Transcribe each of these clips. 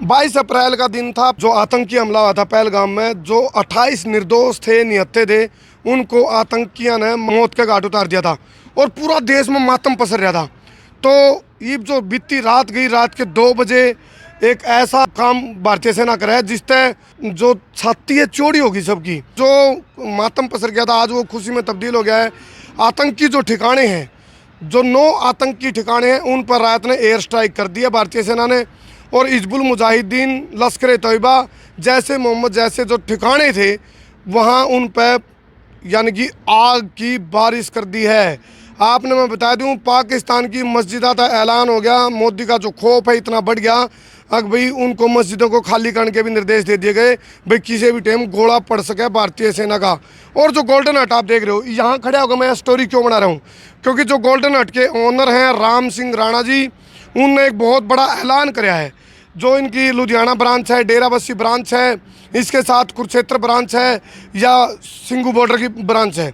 22 अप्रैल का दिन था जो आतंकी हमला हुआ था पहलगाम में। जो 28 निर्दोष थे, निहत्थे थे, उनको आतंकियों ने मौत के घाट उतार दिया था और पूरा देश में मातम पसर रहा था। तो ये जो बीती रात गई, रात के 2 बजे एक ऐसा काम भारतीय सेना करे है जिससे जो छाती है चौड़ी होगी सबकी। जो मातम पसर गया था आज वो खुशी में तब्दील हो गया है। आतंकी जो ठिकाने हैं, जो 9 आतंकी ठिकाने हैं, उन पर रात ने एयर स्ट्राइक कर दिया भारतीय सेना ने। और हिजबुल मुजाहिदीन, लश्कर तैयबा जैसे मोहम्मद जैसे जो ठिकाने थे वहाँ उन पर यानी कि आग की बारिश कर दी है। आपने मैं बता दूं, पाकिस्तान की मस्जिदा का ऐलान हो गया। मोदी का जो खौफ है इतना बढ़ गया, अब भाई उनको मस्जिदों को खाली करने के भी निर्देश दे दिए गए, भाई किसी भी टाइम गोला पड़ सके भारतीय सेना का। और जो गोल्डन हट आप देख रहे हो, यहाँ खड़े होकर मैं स्टोरी क्यों बना रहा हूँ, क्योंकि जो गोल्डन हट के ओनर हैं राम सिंह राणा जी, उनने एक बहुत बड़ा ऐलान कराया है। जो इनकी लुधियाना ब्रांच है, डेराबस्सी ब्रांच है, इसके साथ कुरुक्षेत्र ब्रांच है या सिंगू बॉर्डर की ब्रांच है।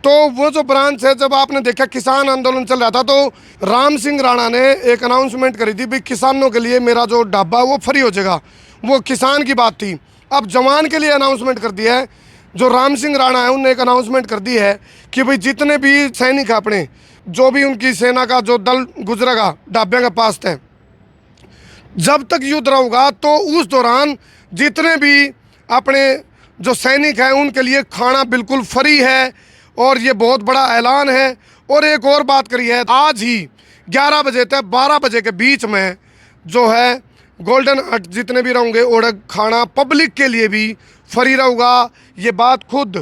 तो वो जो ब्रांच है, जब आपने देखा किसान आंदोलन चल रहा था तो राम सिंह राणा ने एक अनाउंसमेंट करी थी, भाई किसानों के लिए मेरा जो ढाबा वो फ्री हो जाएगा। वो किसान की बात थी। अब जवान के लिए अनाउंसमेंट कर दिया है। जो राम सिंह राणा है उनने एक अनाउंसमेंट कर दी है कि भाई जितने भी सैनिक हैं अपने, जो भी उनकी सेना का जो दल गुजरेगा ढाबे के पास है, जब तक युद्ध रहेगा तो उस दौरान जितने भी अपने जो सैनिक हैं उनके लिए खाना बिल्कुल फ्री है। और ये बहुत बड़ा ऐलान है। और एक और बात करी है, आज ही 11 बजे तक 12 बजे के बीच में जो है गोल्डन हट जितने भी रहेंगे और खाना पब्लिक के लिए भी फ्री रहेगा। ये बात खुद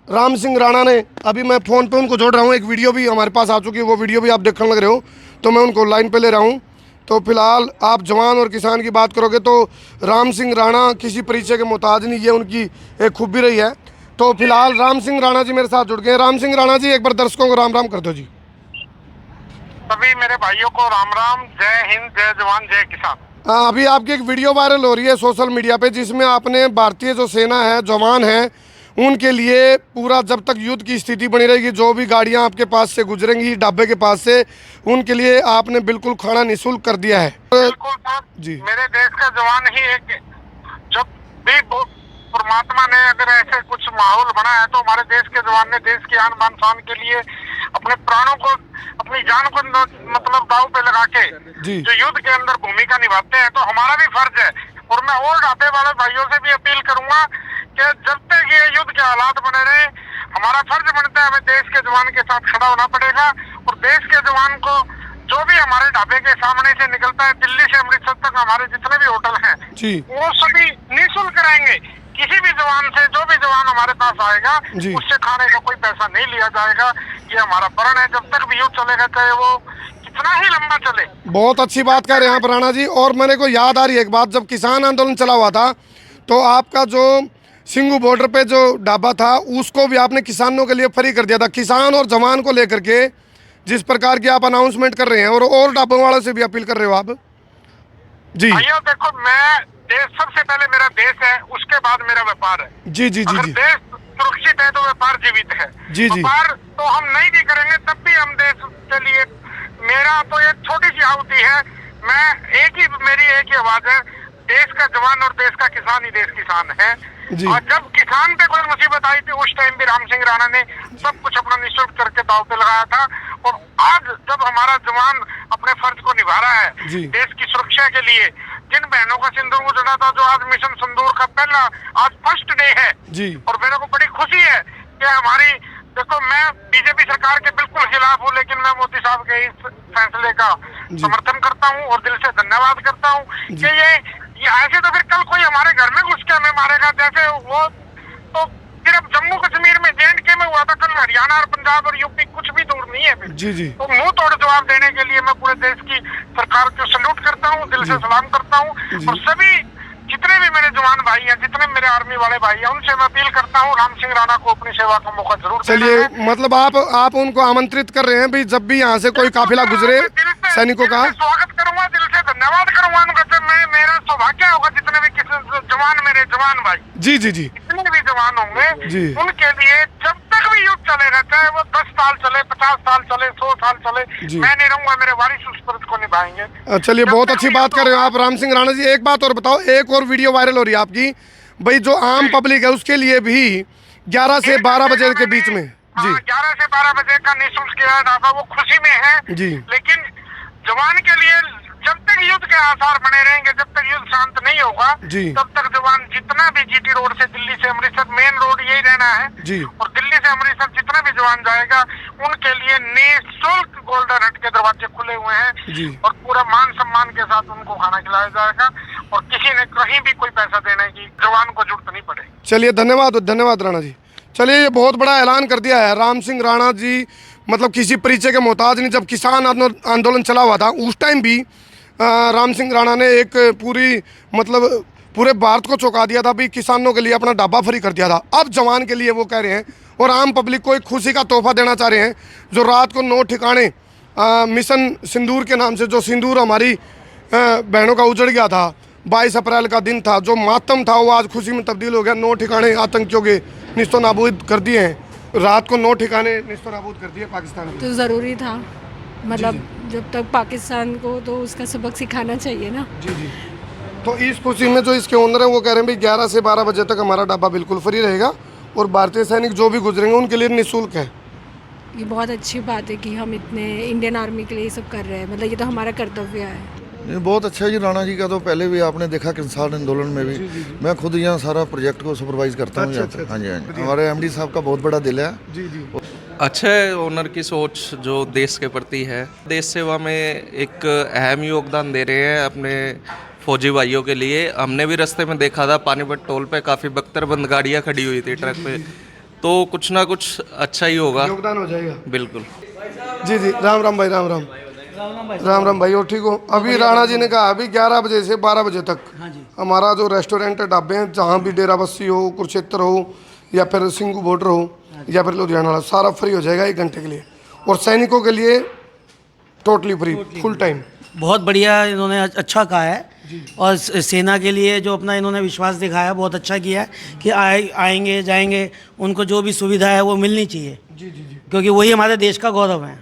राम सिंह राणा ने, अभी मैं फ़ोन पे उनको जोड़ रहा हूँ, एक वीडियो भी हमारे पास आ चुकी है, वो वीडियो भी आप देखने लग रहे हो, तो मैं उनको लाइन पे ले रहा हूँ। तो फिलहाल आप जवान और किसान की बात करोगे तो राम सिंह राणा किसी परिचय के मोहताज नहीं, ये उनकी एक खूबी रही है। तो फिलहाल राम सिंह राणा जी मेरे साथ जुड़ गए। राम सिंह राणा जी, एक बार दर्शकों को राम राम कर दो जी। सभी मेरे भाइयों को राम राम, जय हिंद, जय जवान, जय किसान। अभी आपकी एक वीडियो वायरल हो रही है सोशल मीडिया पे, जिसमें आपने भारतीय जो सेना है, जवान हैं, उनके लिए पूरा जब तक युद्ध की स्थिति बनी रहेगी, जो भी गाड़ियां आपके पास से गुजरेंगी ढाबे के पास से, उनके लिए आपने बिल्कुल खाना निःशुल्क कर दिया है। बिल्कुल सर जी। मेरे देश का जवान ही एक, जब भी परमात्मा ने अगर ऐसे कुछ माहौल बना है तो हमारे देश के जवान ने देश की आन बान शान के लिए अपने प्राणों को, अपनी जान को मतलब दांव पे लगा के जो युद्ध के अंदर भूमिका निभाते हैं, तो हमारा भी फर्ज है। और मैं और ढाबे वाले भाइयों से भी अपील करूंगा कि जब तक ये युद्ध के हालात बने रहे, हमारा फर्ज बनता है, हमें देश के जवान के साथ खड़ा होना पड़ेगा। और देश के जवान को जो भी हमारे ढाबे के सामने से निकलता है, दिल्ली से अमृतसर तक हमारे जितने भी होटल हैं वो सभी निःशुल्क रहेंगे। किसी भी जवान से, जो भी जवान हमारे पास आएगा उससे खाने का कोई पैसा नहीं लिया जाएगा। ये हमारा प्रण है, जब तक भी युद्ध चलेगा, चाहे वो कितना ही लंबा चले। बहुत अच्छी बात कह रहे हैं आप राणा जी। और मेरे को याद आ रही है एक बात, जब किसान आंदोलन चला हुआ था तो आपका जो सिंगू बॉर्डर पे जो ढाबा था उसको भी आपने किसानों के लिए फ्री कर दिया था। किसान और जवान को लेकर के जिस प्रकार की आप अनाउंसमेंट कर रहे हैं, और ढाबों वालों से भी अपील कर रहे हो आप जी। भैया देखो, मैं देश, सबसे पहले मेरा देश है, उसके बाद मेरा व्यापार है। जी जी जी अगर जी। देश सुरक्षित है तो व्यापार जीवित है। जी जी। व्यापार तो हम नहीं भी करेंगे तब भी हम देश के लिए, मेरा तो एक छोटी सी आहुति है, मेरी एक ही आवाज है, देश का जवान और देश का किसान ही देश किसान है। और जब किसान पे कोई मुसीबत आई थी उस टाइम भी राम सिंह राणा ने सब कुछ अपना निःशुल्क करके दांव पे लगाया था। और आज जब हमारा जवान अपने फर्ज को निभा रहा है देश की सुरक्षा के लिए, जिन बहनों का सिंदूर उजड़ा था, जो आज मिशन सिंदूर का पहला आज फर्स्ट डे है जी। और मेरे को बड़ी खुशी है कि हमारी, देखो मैं बीजेपी सरकार के बिल्कुल खिलाफ हूँ, लेकिन मैं मोदी साहब के इस फैसले का समर्थन करता हूँ और दिल से धन्यवाद करता हूँ कि ये ऐसे तो फिर कल कोई हमारे घर में घुस के हमें मारेगा, जैसे वो तो सिर्फ जम्मू कश्मीर में JNK में हुआ था, कल हरियाणा और पंजाब और यूपी कुछ भी दूर नहीं है फिर। जी जी। तो मुंह तोड़ जवाब देने के लिए मैं पूरे देश की सरकार को सल्यूट करता हूँ, दिल से सलाम करता हूँ। और सभी जितने भी मेरे जवान भाई हैं, जितने मेरे आर्मी वाले भाई हैं, उनसे मैं अपील करता हूँ राम सिंह राणा को अपनी सेवा का मौका जरूर देना है। चलिए, मतलब आप उनको आमंत्रित कर रहे हैं भाई, जब भी यहाँ से कोई काफिला गुजरे सैनिकों का स्वागत करूंगा, दिल से धन्यवाद करूंगा उनका। जब मेरा सौभाग्य होगा, जितने भी जवान, मेरे जवान भाई जी जी जी, जितने भी जवान होंगे उनके लिए जब तक भी युद्ध चलेगा, चाहे वो 10 साल चले, 50 साल चले, 100 साल चले, मैं नहीं रहूंगा, मेरे वारिस उस पर को निभाएंगे। चलिए, बहुत अच्छी बात कर रहे हो आप राम सिंह राणा जी। एक बात और बताओ, एक और वीडियो वायरल हो रही है आपकी, भाई जो आम पब्लिक है उसके लिए भी 11 से 12 बजे के बीच में जी 11 से 12 बजे का निःशुल्क किया जाता, वो खुशी में है जी। लेकिन जवान के लिए जब तक युद्ध के आसार बने रहेंगे, जब तक युद्ध शांत नहीं होगा, जी। तब तक जवान जितना भी जीटी रोड से दिल्ली से अमृतसर, मेन रोड यही रहना है जी। और दिल्ली से अमृतसर जितना भी जवान जाएगा उनके लिए निःशुल्क गोल्डन हट के दरवाजे खुले हुए हैं जी। और पूरा मान सम्मान के साथ उनको खाना खिलाया जाएगा और किसी ने कहीं भी कोई पैसा देने की जवान को जरूरत नहीं पड़ेगी। चलिए, धन्यवाद धन्यवाद राणा जी। चलिए, ये बहुत बड़ा ऐलान कर दिया है राम सिंह राणा जी, मतलब किसी परिचय के मोहताज नहीं। जब किसान आंदोलन चला हुआ था उस टाइम भी राम सिंह राणा ने एक पूरे भारत को चौंका दिया था, भी किसानों के लिए अपना ढाबा फ्री कर दिया था। अब जवान के लिए वो कह रहे हैं और आम पब्लिक को एक खुशी का तोहफा देना चाह रहे हैं। जो रात को 9 ठिकाने मिशन सिंदूर के नाम से जो सिंदूर हमारी बहनों का उजड़ गया था, 22 अप्रैल का दिन था, जो मातम था वो आज खुशी में तब्दील हो गया। 9 ठिकाने आतंकियों के निस्तो नाबूद कर दिए हैं। रात को 9 ठिकाने निस्तो नाबूद कर दिए पाकिस्तान के। तो ज़रूरी था, मतलब जब तक पाकिस्तान को तो उसका सबक सिखाना चाहिए ना। जी जी। तो इस खुशी में जो इसके ओनर हैं वो कह रहे हैं भाई 11 से 12 बजे तक हमारा ढाबा बिल्कुल फ्री रहेगा और भारतीय सैनिक जो भी गुजरेंगे उनके लिए निःशुल्क है। ये बहुत अच्छी बात है कि हम इतने इंडियन आर्मी के लिए ये सब कर रहे हैं, मतलब ये तो हमारा कर्तव्य है। ये बहुत अच्छा है जी। राणा जी का तो पहले भी आपने देखा किसान आंदोलन में भी मैं खुद यहाँ सारा प्रोजेक्ट को सुपरवाइज करता हूँ। अच्छा, हाँ जी हाँ जी। हमारे एमडी साहब का बहुत बड़ा दिल है। जी जी। अच्छा है ओनर की सोच जो देश के प्रति है। देश सेवा में एक अहम योगदान दे रहे हैं अपने फौजी भाइयों के लिए। हमने भी रास्ते में देखा था पानीपत टोल पे काफ़ी बख्तरबंद गाड़ियाँ खड़ी हुई थी ट्रक पे, तो कुछ ना कुछ अच्छा ही होगा, योगदान हो जाएगा। बिल्कुल। जी जी। राम राम भाई, राम राम। राम राम भाई, और ठीक हो? अभी राणा जी ने कहा अभी 11 बजे से 12 बजे तक हमारा जो रेस्टोरेंट है, ढाबे हैं, जहाँ भी डेराबस्सी हो, कुरुक्षेत्र हो या फिर सिंगू बॉर्डर हो या फिर लुधियाना वाला, सारा फ्री हो जाएगा 1 घंटे के लिए और सैनिकों के लिए टोटली फ्री, फुल टाइम। बहुत बढ़िया इन्होंने अच्छा कहा है और सेना के लिए जो अपना इन्होंने विश्वास दिखाया बहुत अच्छा किया है कि आएंगे जाएंगे, उनको जो भी सुविधा है वो मिलनी चाहिए। जी जी जी। क्योंकि वही हमारे देश का गौरव है।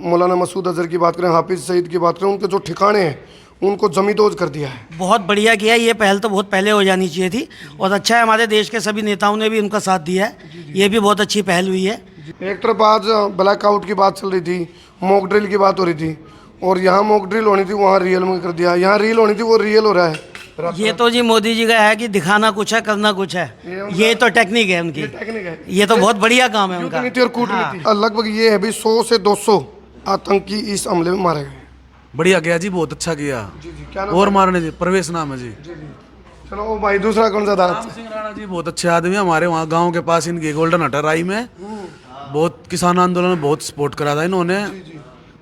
मौलाना मसूद अजहर की बात करें, हाफिज सईद की बात करें, उनके जो ठिकाने हैं उनको जमींदोज कर दिया है। बहुत बढ़िया किया, ये पहल तो बहुत पहले हो जानी चाहिए थी और अच्छा है हमारे देश के सभी नेताओं ने भी उनका साथ दिया है। ये भी बहुत अच्छी पहल हुई है। एक तरफ आज ब्लैकआउट की बात चल रही थी, मॉक ड्रिल की बात हो रही थी और यहाँ मॉक ड्रिल होनी थी वहाँ रियल में कर दिया, यहाँ रील होनी थी वो रियल हो रहा है। ये तो जी मोदी जी का है कि दिखाना कुछ है करना कुछ है, ये तो टेक्निक है उनकी। टेक्निक है, ये तो बहुत बढ़िया काम है उनका। नीति और कूटनीति। लगभग ये है भी 100 से 200 आतंकी इस हमले में मारे गए। बढ़िया गया जी, बहुत अच्छा किया। जी जी। क्या और मारने जी, प्रवेश नाम है जी। चलो ओ भाई, दूसरा कौन सा था? राम सिंह राणा जी बहुत अच्छे आदमी है। हमारे वहाँ गांव के पास इनकी गोल्डन हट है राई में, बहुत किसान आंदोलन में बहुत सपोर्ट करा था इन्होंने।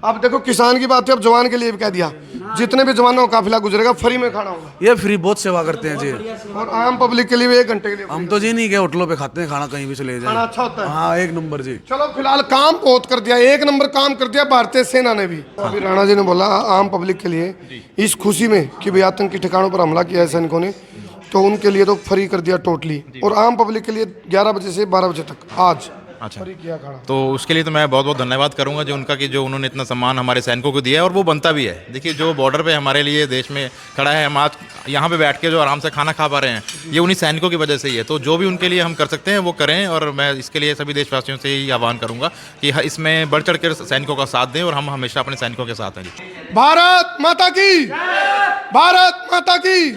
अब देखो किसान की बात है, अब जवान के लिए भी कह दिया, जितने भी जवानों का काफिला गुजरेगा फ्री में खाना होगा। ये फ्री बहुत सेवा करते हैं जी। और आम पब्लिक के लिए भी 1 घंटे के लिए हम तो जी नहीं गए, होटलों पे खाते हैं खाना, कहीं भी चले खाना जाए। अच्छा होता है। हाँ 1 नंबर जी। चलो फिलहाल काम बहुत कर दिया, 1 नंबर काम कर दिया भारतीय सेना ने भी। अभी राणा जी ने बोला आम पब्लिक के लिए इस खुशी में कि भाई आतंकी ठिकानों पर हमला किया है सैनिकों ने, तो उनके लिए तो फ्री कर दिया टोटली। और आम पब्लिक के लिए 11 बजे से 12 बजे तक आज अच्छा, फ्री किया खाना। तो उसके लिए तो मैं बहुत बहुत धन्यवाद करूंगा जो उनका कि जो उन्होंने इतना सम्मान हमारे सैनिकों को दिया है और वो बनता भी है। देखिए जो बॉर्डर पे हमारे लिए देश में खड़ा है, हम आज यहाँ पे बैठ के जो आराम से खाना खा पा रहे हैं, ये उन्हीं सैनिकों की वजह से ही है। तो जो भी उनके लिए हम कर सकते हैं वो करें और मैं इसके लिए सभी देशवासियों से ही आह्वान करूँगा कि इसमें बढ़ चढ़ कर सैनिकों का साथ दें और हम हमेशा अपने सैनिकों के साथ हैं। भारत माता की, भारत माता की,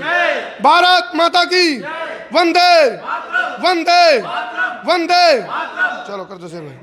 भारत माता की, वंदे वंदे वंदे। चलो कर दो शेर भाई।